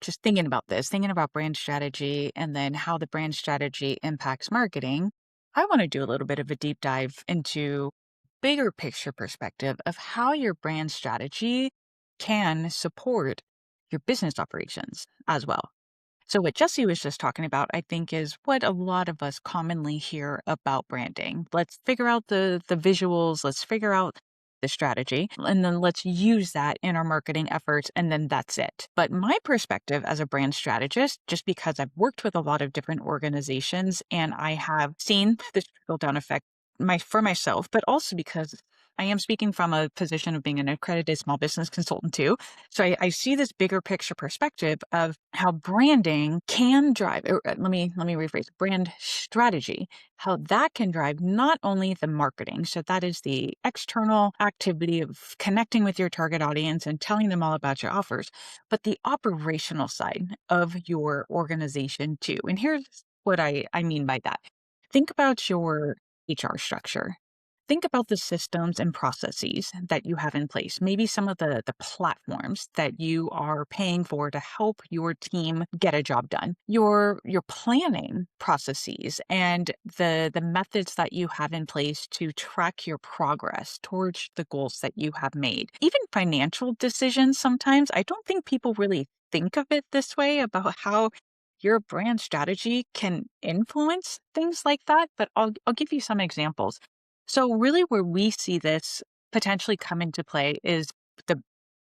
just thinking about this, thinking about brand strategy and then how the brand strategy impacts marketing, I want to do a little bit of a deep dive into bigger picture perspective of how your brand strategy can support your business operations as well. So what Jesse was just talking about, I think, is what a lot of us commonly hear about branding. Let's figure out the visuals, let's figure out the strategy, and then let's use that in our marketing efforts, and then that's it. But my perspective as a brand strategist, just because I've worked with a lot of different organizations and I have seen the trickle down effect for myself, but also because I am speaking from a position of being an accredited small business consultant too. So I see this bigger picture perspective of how branding can drive, let me rephrase, brand strategy, how that can drive not only the marketing, so that is the external activity of connecting with your target audience and telling them all about your offers, but the operational side of your organization too. And here's what I mean by that. Think about your HR structure. Think about the systems and processes that you have in place, maybe some of the platforms that you are paying for to help your team get a job done. Your planning processes and the methods that you have in place to track your progress towards the goals that you have made. Even financial decisions sometimes, I don't think people really think of it this way about how your brand strategy can influence things like that, but I'll give you some examples. So really where we see this potentially come into play is the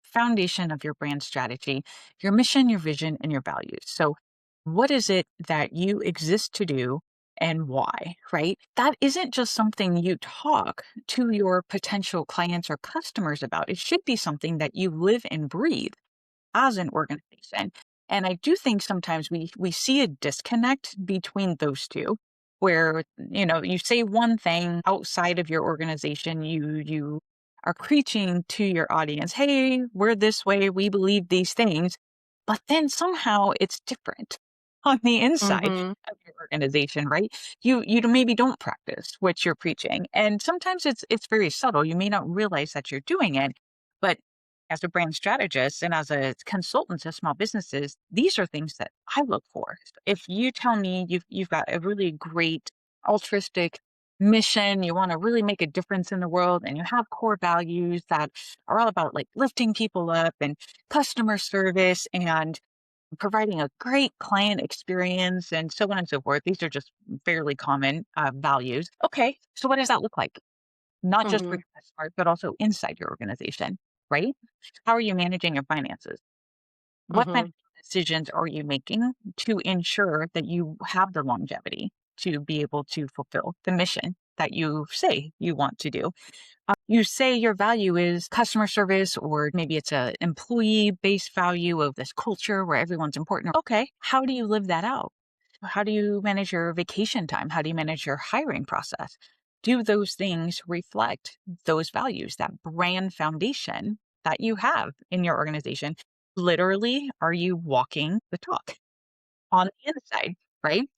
foundation of your brand strategy, your mission, your vision, and your values. So what is it that you exist to do and why, right? That isn't just something you talk to your potential clients or customers about. It should be something that you live and breathe as an organization. And I do think sometimes we see a disconnect between those two where you say one thing outside of your organization, you are preaching to your audience, hey, we're this way, we believe these things, but then somehow it's different on the inside Mhm. of your organization, right? You maybe don't practice what you're preaching, and sometimes it's very subtle. You may not realize that you're doing it, but as a brand strategist and as a consultant to small businesses, these are things that I look for. If you tell me you've got a really great altruistic mission, you want to really make a difference in the world, and you have core values that are all about like lifting people up and customer service and providing a great client experience and so on and so forth. These are just fairly common values. Okay, so what does that look like? Not just for Mhm. your customers, but also inside your organization, right? How are you managing your finances? What Mhm. financial decisions are you making to ensure that you have the longevity to be able to fulfill the mission that you say you want to do? You say your value is customer service, or maybe it's a employee based value of this culture where everyone's important. Okay, how do you live that out? How do you manage your vacation time? How do you manage your hiring process? Do those things reflect those values, that brand foundation that you have in your organization? Literally, are you walking the talk on the inside, right?